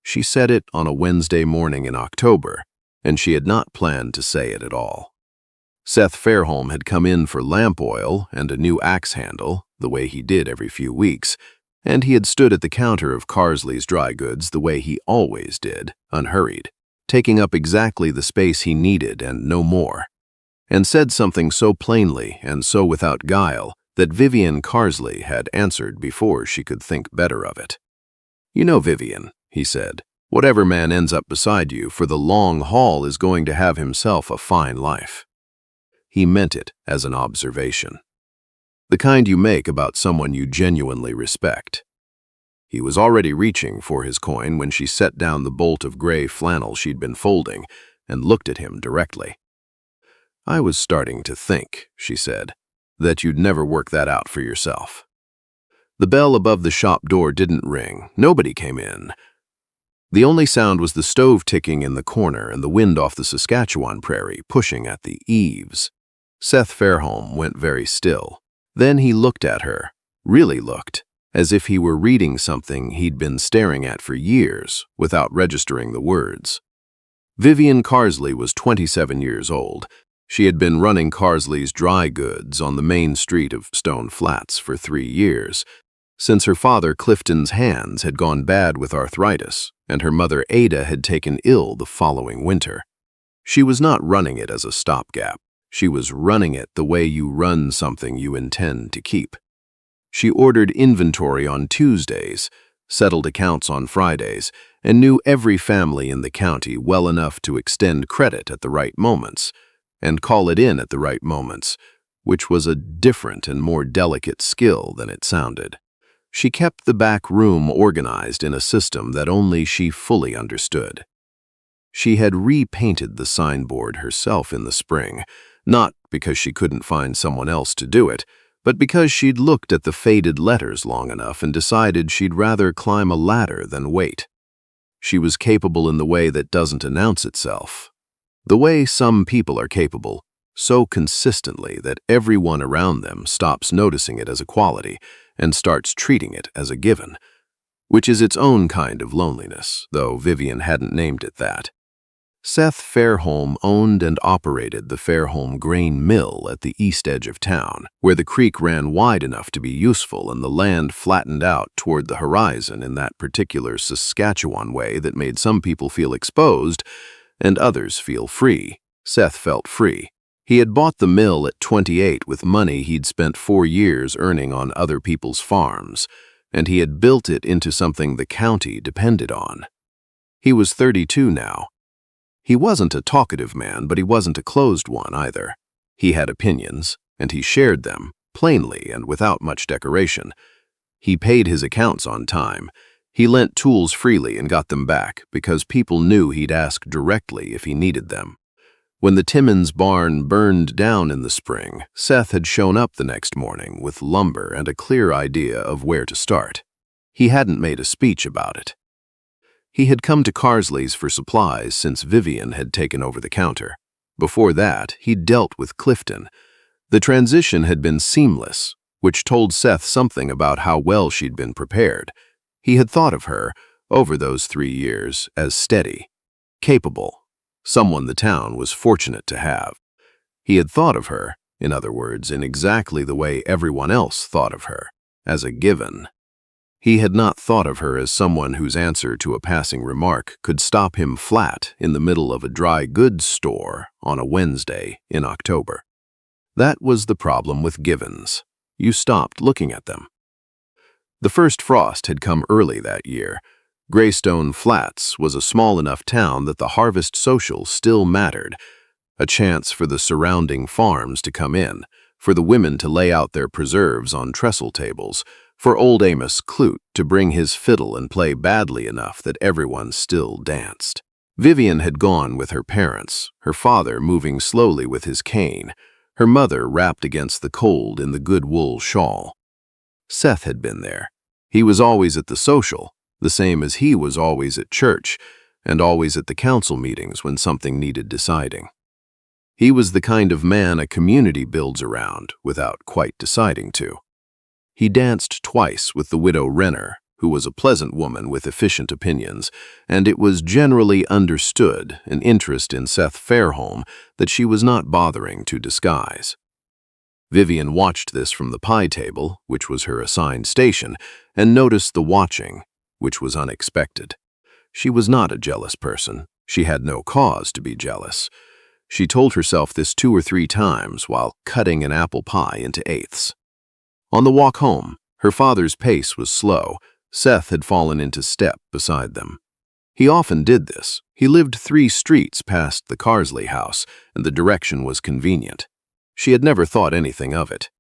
She said it on a Wednesday morning in October, and she had not planned to say it at all. Seth Fairholm had come in for lamp oil and a new axe handle, the way he did every few weeks, and he had stood at the counter of Carsley's dry goods the way he always did, unhurried, taking up exactly the space he needed and no more, and said something so plainly and so without guile that Vivian Carsley had answered before she could think better of it. "You know, Vivian," he said, "whatever man ends up beside you for the long haul is going to have himself a fine life." He meant it as an observation. The kind you make about someone you genuinely respect. He was already reaching for his coin when she set down the bolt of gray flannel she'd been folding and looked at him directly. "I was starting to think," she said, "that you'd never work that out for yourself." The bell above the shop door didn't ring. Nobody came in. The only sound was the stove ticking in the corner and the wind off the Saskatchewan prairie pushing at the eaves. Seth Fairholm went very still. Then he looked at her, really looked, as if he were reading something he'd been staring at for years without registering the words. Vivian Carsley was 27 years old. She had been running Carsley's dry goods on the main street of Greystone Flats for 3 years, since her father Clifton's hands had gone bad with arthritis and her mother Ada had taken ill the following winter. She was not running it as a stopgap. She was running it the way you run something you intend to keep. She ordered inventory on Tuesdays, settled accounts on Fridays, and knew every family in the county well enough to extend credit at the right moments and call it in at the right moments, which was a different and more delicate skill than it sounded. She kept the back room organized in a system that only she fully understood. She had repainted the signboard herself in the spring, not because she couldn't find someone else to do it, but because she'd looked at the faded letters long enough and decided she'd rather climb a ladder than wait. She was capable in the way that doesn't announce itself. The way some people are capable, so consistently that everyone around them stops noticing it as a quality and starts treating it as a given, which is its own kind of loneliness, though Vivian hadn't named it that. Seth Fairholm owned and operated the Fairholm grain mill at the east edge of town, where the creek ran wide enough to be useful and the land flattened out toward the horizon in that particular Saskatchewan way that made some people feel exposed and others feel free. Seth felt free. He had bought the mill at 28 with money he'd spent 4 years earning on other people's farms, and he had built it into something the county depended on. He was 32 now. He wasn't a talkative man, but he wasn't a closed one either. He had opinions, and he shared them, plainly and without much decoration. He paid his accounts on time. He lent tools freely and got them back, because people knew he'd ask directly if he needed them. When the Timmins barn burned down in the spring, Seth had shown up the next morning with lumber and a clear idea of where to start. He hadn't made a speech about it. He had come to Carsley's for supplies since Vivian had taken over the counter. Before that, he'd dealt with Clifton. The transition had been seamless, which told Seth something about how well she'd been prepared. He had thought of her, over those 3 years, as steady, capable, someone the town was fortunate to have. He had thought of her, in other words, in exactly the way everyone else thought of her, as a given. He had not thought of her as someone whose answer to a passing remark could stop him flat in the middle of a dry goods store on a Wednesday in October. That was the problem with givens. You stopped looking at them. The first frost had come early that year. Greystone Flats was a small enough town that the harvest social still mattered, a chance for the surrounding farms to come in, for the women to lay out their preserves on trestle tables, for Old Amos Clute to bring his fiddle and play badly enough that everyone still danced. Vivian had gone with her parents, her father moving slowly with his cane, her mother wrapped against the cold in the good wool shawl. Seth had been there. He was always at the social, the same as he was always at church, and always at the council meetings when something needed deciding. He was the kind of man a community builds around without quite deciding to. He danced twice with the widow Renner, who was a pleasant woman with efficient opinions, and it was generally understood an interest in Seth Fairholm that she was not bothering to disguise. Vivian watched this from the pie table, which was her assigned station, and noticed the watching, which was unexpected. She was not a jealous person. She had no cause to be jealous. She told herself this 2 or 3 times while cutting an apple pie into eighths. On the walk home, her father's pace was slow. Seth had fallen into step beside them. He often did this. He lived 3 streets past the Carsley house, and the direction was convenient. She had never thought anything of it.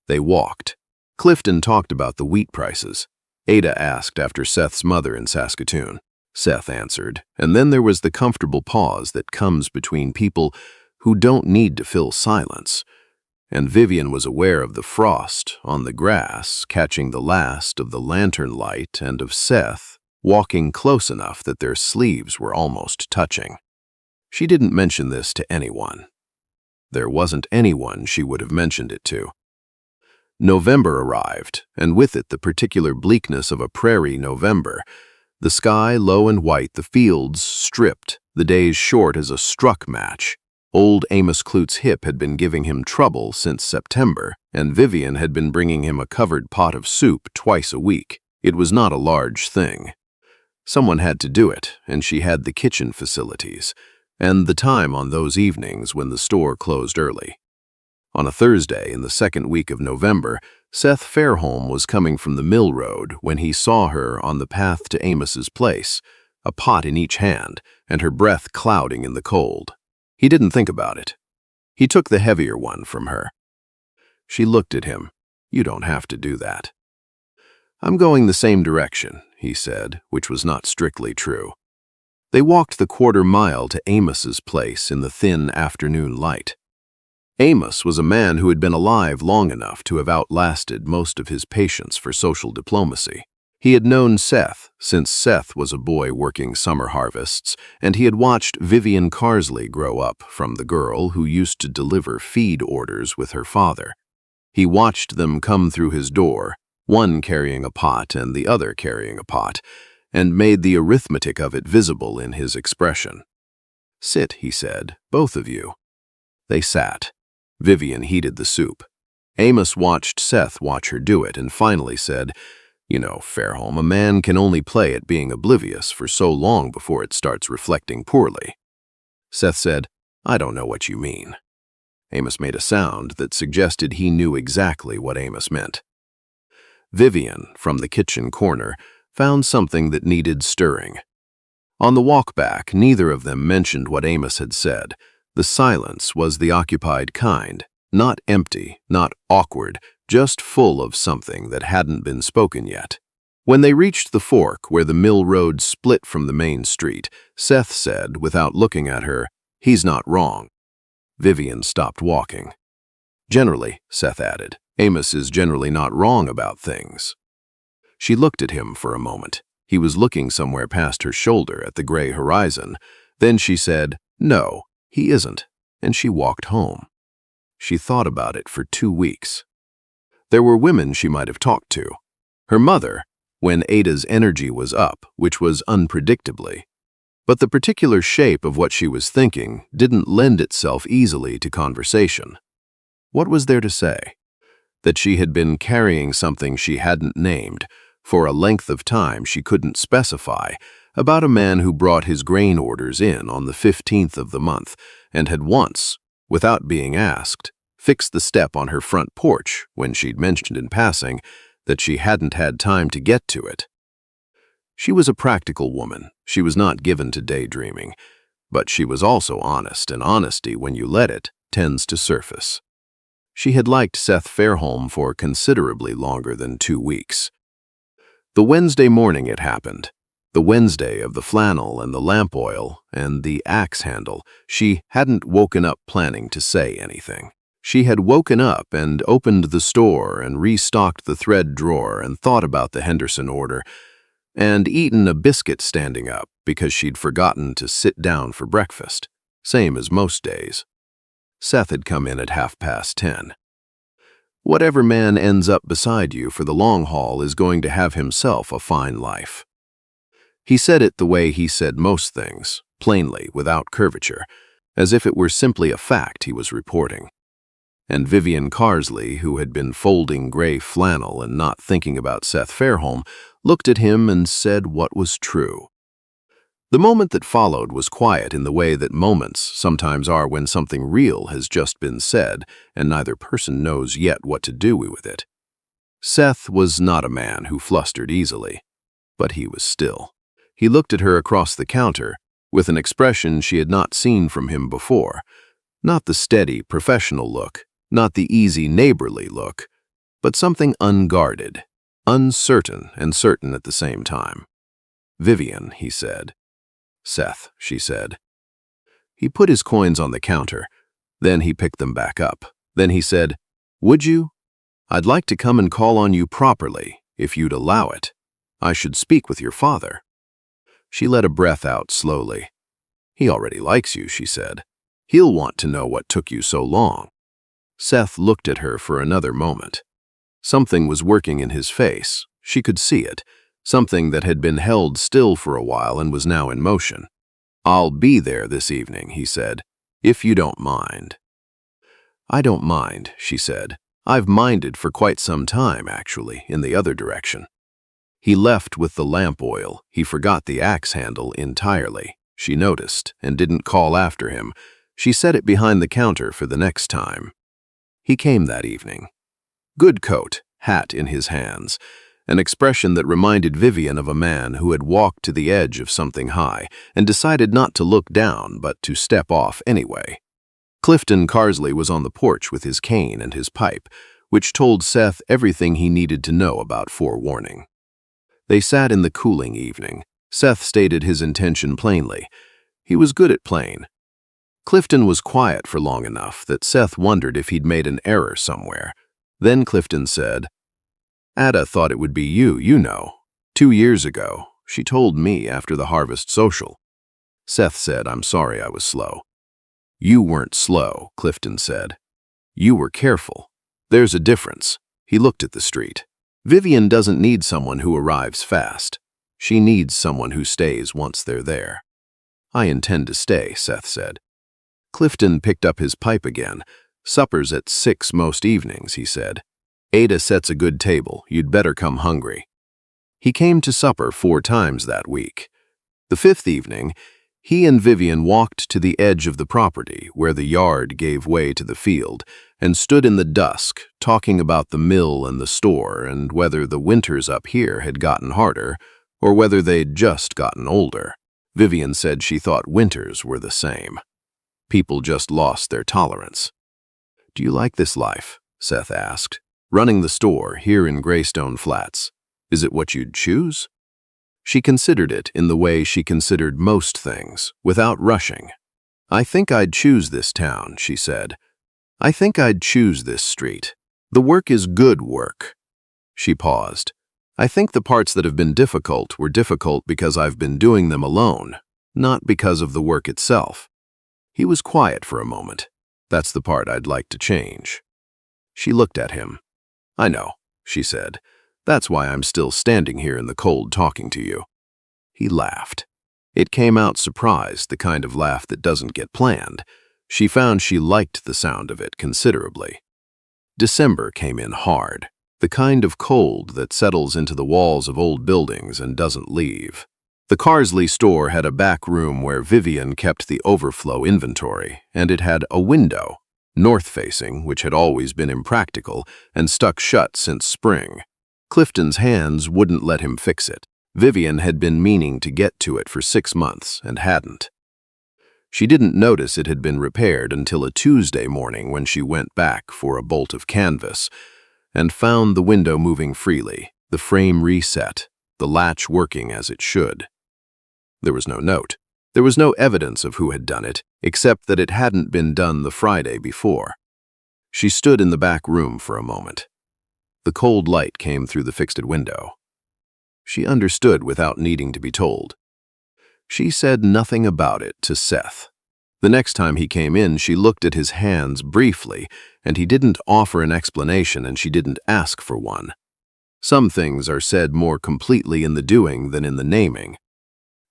They walked. Clifton talked about the wheat prices. Ada asked after Seth's mother in Saskatchewan. Seth answered, and then there was the comfortable pause that comes between people who don't need to fill silence. And Vivian was aware of the frost on the grass catching the last of the lantern light and of Seth walking close enough that their sleeves were almost touching. She didn't mention this to anyone. There wasn't anyone she would have mentioned it to. November arrived, and with it the particular bleakness of a prairie November. The sky low and white, the fields stripped, the days short as a struck match. Old Amos Clute's hip had been giving him trouble since September, and Vivian had been bringing him a covered pot of soup twice a week. It was not a large thing. Someone had to do it, and she had the kitchen facilities, and the time on those evenings when the store closed early. On a Thursday in the 2nd week of November, Seth Fairholm was coming from the mill road when he saw her on the path to Amos's place, a pot in each hand, and her breath clouding in the cold. He didn't think about it. He took the heavier one from her. She looked at him. "You don't have to do that." "I'm going the same direction," he said, which was not strictly true. They walked the 1/4 mile to Amos's place in the thin afternoon light. Amos was a man who had been alive long enough to have outlasted most of his patience for social diplomacy. He had known Seth since Seth was a boy working summer harvests, and he had watched Vivian Carsley grow up from the girl who used to deliver feed orders with her father. He watched them come through his door, one carrying a pot and the other carrying a pot, and made the arithmetic of it visible in his expression. "Sit," he said, "both of you." They sat. Vivian heated the soup. Amos watched Seth watch her do it and finally said, "You know, Fairholm, a man can only play at being oblivious for so long before it starts reflecting poorly." Seth said, "I don't know what you mean." Amos made a sound that suggested he knew exactly what Amos meant. Vivian, from the kitchen corner, found something that needed stirring. On the walk back, neither of them mentioned what Amos had said. The silence was the occupied kind, not empty, not awkward, just full of something that hadn't been spoken yet. When they reached the fork where the mill road split from the main street, Seth said, without looking at her, "He's not wrong." Vivian stopped walking. "Generally," Seth added, "Amos is generally not wrong about things." She looked at him for a moment. He was looking somewhere past her shoulder at the gray horizon. Then she said, "No, he isn't," and she walked home. She thought about it for 2 weeks. There were women she might have talked to. Her mother, when Ada's energy was up, which was unpredictably. But the particular shape of what she was thinking didn't lend itself easily to conversation. What was there to say? That she had been carrying something she hadn't named, for a length of time she couldn't specify, about a man who brought his grain orders in on the 15th of the month and had once, without being asked, fixed the step on her front porch when she'd mentioned in passing that she hadn't had time to get to it. She was a practical woman. She was not given to daydreaming, but she was also honest, and honesty, when you let it, tends to surface. She had liked Seth Fairholm for considerably longer than 2 weeks. The Wednesday morning it happened. The Wednesday of the flannel and the lamp oil and the axe handle. She hadn't woken up planning to say anything. She had woken up and opened the store and restocked the thread drawer and thought about the Henderson order and eaten a biscuit standing up because she'd forgotten to sit down for breakfast, same as most days. Seth had come in at 10:30. Whatever man ends up beside you for the long haul is going to have himself a fine life. He said it the way he said most things, plainly, without curvature, as if it were simply a fact he was reporting. And Vivian Carsley, who had been folding gray flannel and not thinking about Seth Fairholm, looked at him and said what was true. The moment that followed was quiet in the way that moments sometimes are when something real has just been said and neither person knows yet what to do with it. Seth was not a man who flustered easily, but he was still. He looked at her across the counter with an expression she had not seen from him before, not the steady, professional look, not the easy, neighborly look, but something unguarded, uncertain and certain at the same time. "Vivian," he said. "Seth," she said. He put his coins on the counter. Then he picked them back up. Then he said, "Would you? I'd like to come and call on you properly, if you'd allow it. I should speak with your father." She let a breath out slowly. "He already likes you," she said. "He'll want to know what took you so long." Seth looked at her for another moment. Something was working in his face. She could see it. Something that had been held still for a while and was now in motion. "I'll be there this evening," he said, "if you don't mind." "I don't mind," she said. "I've minded for quite some time, actually, in the other direction." He left with the lamp oil. He forgot the axe handle entirely. She noticed and didn't call after him. She set it behind the counter for the next time. He came that evening. Good coat, hat in his hands, an expression that reminded Vivian of a man who had walked to the edge of something high and decided not to look down but to step off anyway. Clifton Carsley was on the porch with his cane and his pipe, which told Seth everything he needed to know about forewarning. They sat in the cooling evening. Seth stated his intention plainly. He was good at plain. Clifton was quiet for long enough that Seth wondered if he'd made an error somewhere. Then Clifton said, "Ada thought it would be you, 2 years ago. She told me after the harvest social." Seth said, "I'm sorry I was slow." "You weren't slow," Clifton said. "You were careful. There's a difference." He looked at the street. "Vivian doesn't need someone who arrives fast. She needs someone who stays once they're there." "I intend to stay," Seth said. Clifton picked up his pipe again. "Supper's at 6 most evenings," he said. "Ada sets a good table. You'd better come hungry." He came to supper 4 times that week. The 5th evening, he and Vivian walked to the edge of the property where the yard gave way to the field and stood in the dusk talking about the mill and the store and whether the winters up here had gotten harder or whether they'd just gotten older. Vivian said she thought winters were the same. People just lost their tolerance. "Do you like this life?" Seth asked. "Running the store here in Greystone Flats. Is it what you'd choose?" She considered it in the way she considered most things, without rushing. "I think I'd choose this town," she said. "I think I'd choose this street. The work is good work." She paused. "I think the parts that have been difficult were difficult because I've been doing them alone, not because of the work itself." He was quiet for a moment. "That's the part I'd like to change." She looked at him. "I know," she said. "That's why I'm still standing here in the cold talking to you." He laughed. It came out surprised, the kind of laugh that doesn't get planned. She found she liked the sound of it considerably. December came in hard, the kind of cold that settles into the walls of old buildings and doesn't leave. The Carsley store had a back room where Vivian kept the overflow inventory, and it had a window, north-facing, which had always been impractical and stuck shut since spring. Clifton's hands wouldn't let him fix it. Vivian had been meaning to get to it for 6 months and hadn't. She didn't notice it had been repaired until a Tuesday morning when she went back for a bolt of canvas and found the window moving freely, the frame reset, the latch working as it should. There was no note. There was no evidence of who had done it, except that it hadn't been done the Friday before. She stood in the back room for a moment. The cold light came through the fixed window. She understood without needing to be told. She said nothing about it to Seth. The next time he came in, she looked at his hands briefly, and he didn't offer an explanation and she didn't ask for one. Some things are said more completely in the doing than in the naming.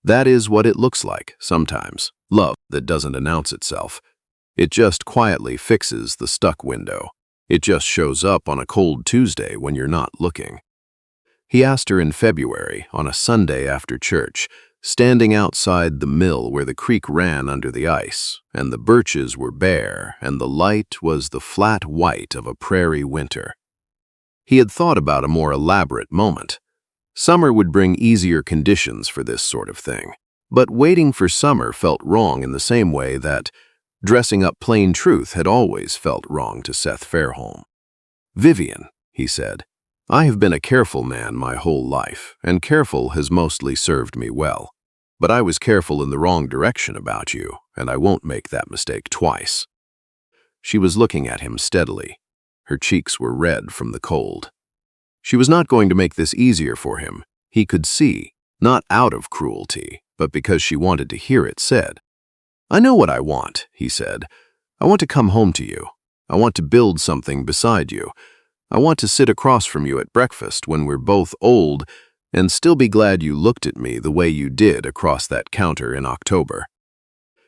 That is what it looks like, sometimes, love that doesn't announce itself. It just quietly fixes the stuck window. It just shows up on a cold Tuesday when you're not looking. He asked her in February, on a Sunday after church, standing outside the mill where the creek ran under the ice, and the birches were bare, and the light was the flat white of a prairie winter. He had thought about a more elaborate moment. Summer would bring easier conditions for this sort of thing, but waiting for summer felt wrong in the same way that dressing up plain truth had always felt wrong to Seth Fairholm. "Vivian," he said, "I have been a careful man my whole life, and careful has mostly served me well. But I was careful in the wrong direction about you, and I won't make that mistake twice." She was looking at him steadily. Her cheeks were red from the cold. She was not going to make this easier for him, he could see, not out of cruelty, but because she wanted to hear it said. "I know what I want," he said. "I want to come home to you. I want to build something beside you. I want to sit across from you at breakfast when we're both old and still be glad you looked at me the way you did across that counter in October."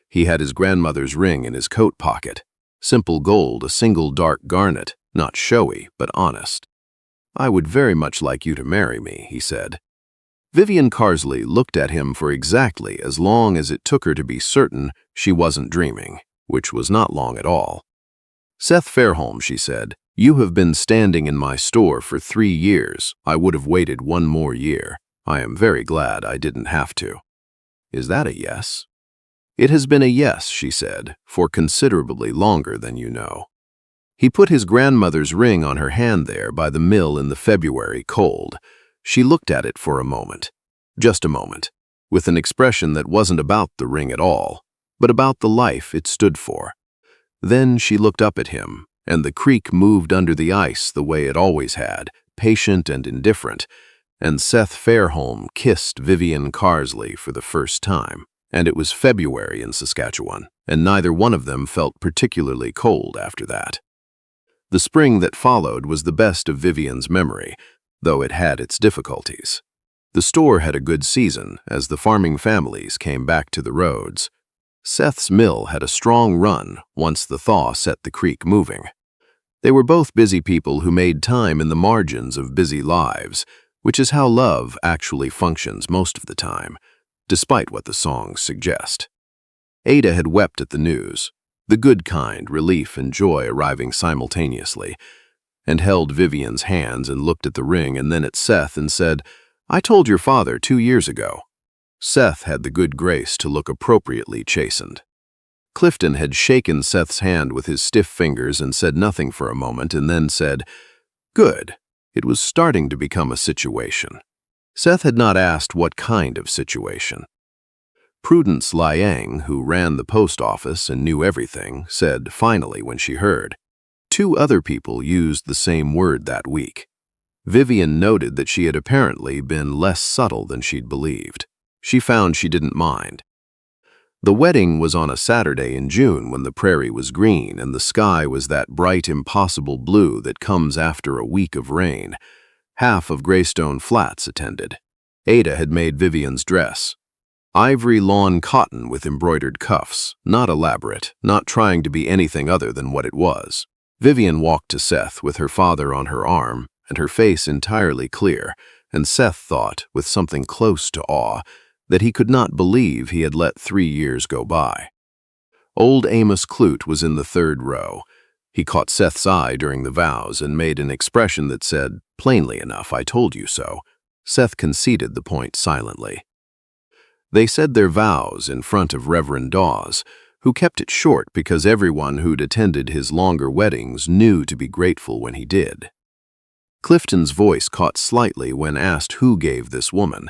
He had his grandmother's ring in his coat pocket. Simple gold, a single dark garnet, not showy, but honest. "I would very much like you to marry me," he said. Vivian Carsley looked at him for exactly as long as it took her to be certain she wasn't dreaming, which was not long at all. "Seth Fairholm," she said, "you have been standing in my store for 3 years. I would have waited 1 more year. I am very glad I didn't have to." "Is that a yes?" "It has been a yes," she said, "for considerably longer than you know." He put his grandmother's ring on her hand there by the mill in the February cold. She looked at it for a moment, just a moment, with an expression that wasn't about the ring at all, but about the life it stood for. Then she looked up at him, and the creek moved under the ice the way it always had, patient and indifferent, and Seth Fairholm kissed Vivian Carsley for the first time. And it was February in Saskatchewan, and neither one of them felt particularly cold after that. The spring that followed was the best of Vivian's memory, though it had its difficulties. The store had a good season as the farming families came back to the roads. Seth's mill had a strong run once the thaw set the creek moving. They were both busy people who made time in the margins of busy lives, which is how love actually functions most of the time, despite what the songs suggest. Ada had wept at the news, the good kind, relief and joy arriving simultaneously, and held Vivian's hands and looked at the ring and then at Seth and said, "I told your father 2 years ago." Seth had the good grace to look appropriately chastened. Clifton had shaken Seth's hand with his stiff fingers and said nothing for a moment and then said, "Good." It was starting to become a situation. Seth had not asked what kind of situation. Prudence Liang, who ran the post office and knew everything, said finally when she heard. 2 other people used the same word that week. Vivian noted that she had apparently been less subtle than she'd believed. She found she didn't mind. The wedding was on a Saturday in June when the prairie was green and the sky was that bright, impossible blue that comes after a week of rain. Half of Greystone Flats attended. Ada had made Vivian's dress. Ivory lawn cotton with embroidered cuffs, not elaborate, not trying to be anything other than what it was. Vivian walked to Seth with her father on her arm and her face entirely clear, and Seth thought, with something close to awe, that he could not believe he had let 3 years go by. Old Amos Clute was in the 3rd row. He caught Seth's eye during the vows and made an expression that said, plainly enough, "I told you so." Seth conceded the point silently. They said their vows in front of Reverend Dawes, who kept it short because everyone who'd attended his longer weddings knew to be grateful when he did. Clifton's voice caught slightly when asked who gave this woman.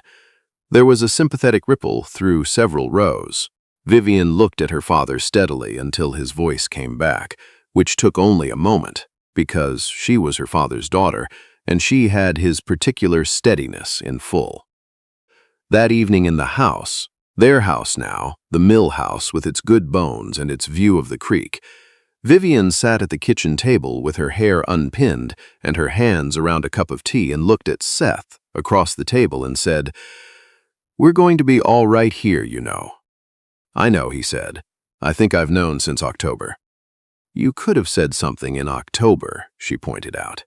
There was a sympathetic ripple through several rows. Vivian looked at her father steadily until his voice came back, which took only a moment, because she was her father's daughter, and she had his particular steadiness in full. That evening in the house, Their house now, the mill house with its good bones and its view of the creek. Vivian sat at the kitchen table with her hair unpinned and her hands around a cup of tea and looked at Seth across the table and said, "We're going to be all right here, you know." "I know," he said. "I think I've known since October." "You could have said something in October," she pointed out.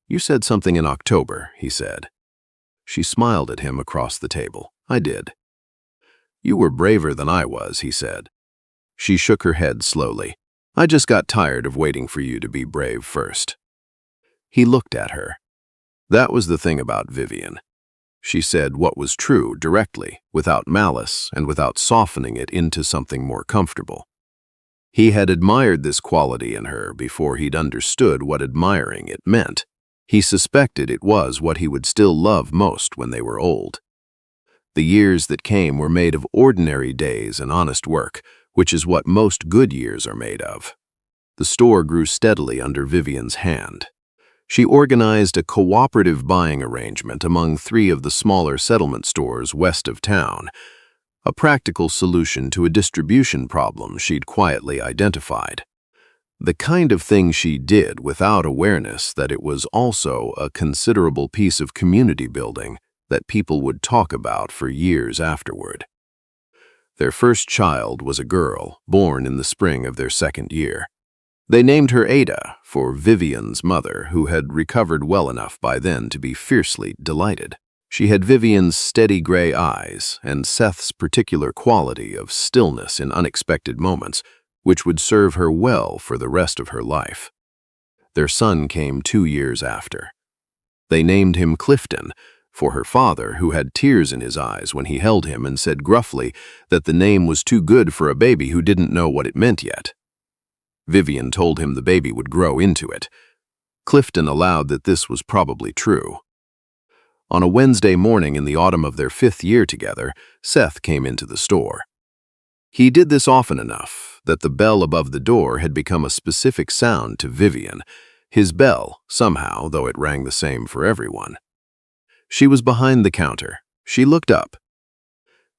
"You said something in October," he said. She smiled at him across the table. "I did." "You were braver than I was," he said. She shook her head slowly. "I just got tired of waiting for you to be brave first." He looked at her. That was the thing about Vivian. She said what was true directly, without malice and without softening it into something more comfortable. He had admired this quality in her before he'd understood what admiring it meant. He suspected it was what he would still love most when they were old. The years that came were made of ordinary days and honest work, which is what most good years are made of. The store grew steadily under Vivian's hand. She organized a cooperative buying arrangement among 3 of the smaller settlement stores west of town, a practical solution to a distribution problem she'd quietly identified. The kind of thing she did without awareness that it was also a considerable piece of community building that people would talk about for years afterward. Their first child was a girl, born in the spring of their 2nd year. They named her Ada for Vivian's mother, who had recovered well enough by then to be fiercely delighted. She had Vivian's steady gray eyes and Seth's particular quality of stillness in unexpected moments, which would serve her well for the rest of her life. Their son came 2 years after. They named him Clifton, for her father, who had tears in his eyes when he held him and said gruffly that the name was too good for a baby who didn't know what it meant yet. Vivian told him the baby would grow into it. Clifton allowed that this was probably true. On a Wednesday morning in the autumn of their 5th year together, Seth came into the store. He did this often enough that the bell above the door had become a specific sound to Vivian, his bell, somehow, though it rang the same for everyone. She was behind the counter. She looked up.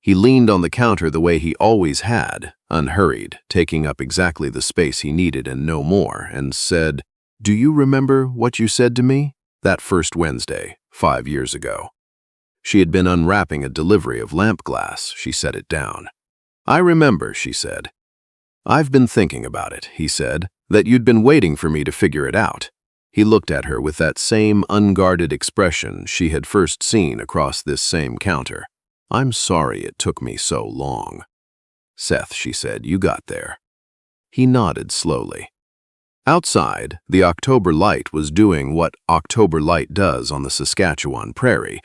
He leaned on the counter the way he always had, unhurried, taking up exactly the space he needed and no more, and said, "Do you remember what you said to me that first Wednesday, 5 years ago?" She had been unwrapping a delivery of lamp glass. She set it down. "I remember," she said. "I've been thinking about it," he said, "that you'd been waiting for me to figure it out." He looked at her with that same unguarded expression she had first seen across this same counter. "I'm sorry it took me so long." "Seth," she said, "you got there." He nodded slowly. Outside, the October light was doing what October light does on the Saskatchewan prairie,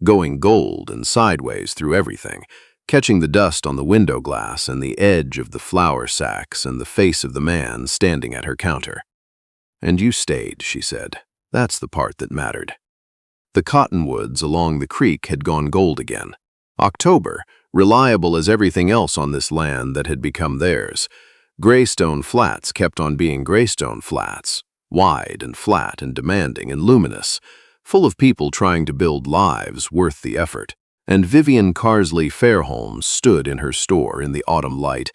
going gold and sideways through everything, catching the dust on the window glass and the edge of the flour sacks and the face of the man standing at her counter. "And you stayed," she said. "That's the part that mattered." The cottonwoods along the creek had gone gold again. October, reliable as everything else on this land that had become theirs. Greystone Flats kept on being Greystone Flats, wide and flat and demanding and luminous, full of people trying to build lives worth the effort. And Vivian Carsley Fairholm stood in her store in the autumn light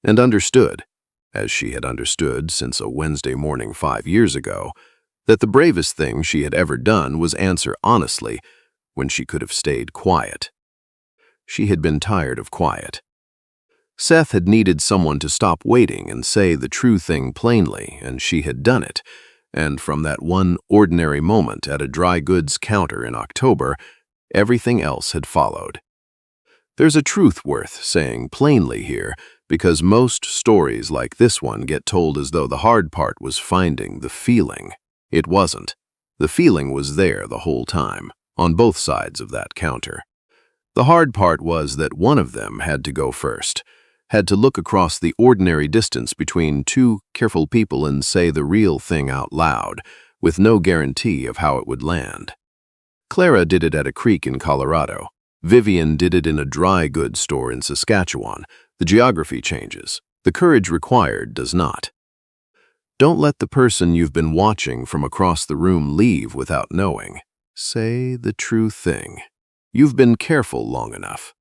and understood, as she had understood since a Wednesday morning 5 years ago, that the bravest thing she had ever done was answer honestly when she could have stayed quiet. She had been tired of quiet. Seth had needed someone to stop waiting and say the true thing plainly, and she had done it, and from that one ordinary moment at a dry goods counter in October, everything else had followed. There's a truth worth saying plainly here, because most stories like this one get told as though the hard part was finding the feeling. It wasn't. The feeling was there the whole time, on both sides of that counter. The hard part was that one of them had to go first, had to look across the ordinary distance between 2 careful people and say the real thing out loud, with no guarantee of how it would land. Clara did it at a creek in Colorado. Vivian did it in a dry goods store in Saskatchewan. The geography changes. The courage required does not. Don't let the person you've been watching from across the room leave without knowing. Say the true thing. You've been careful long enough.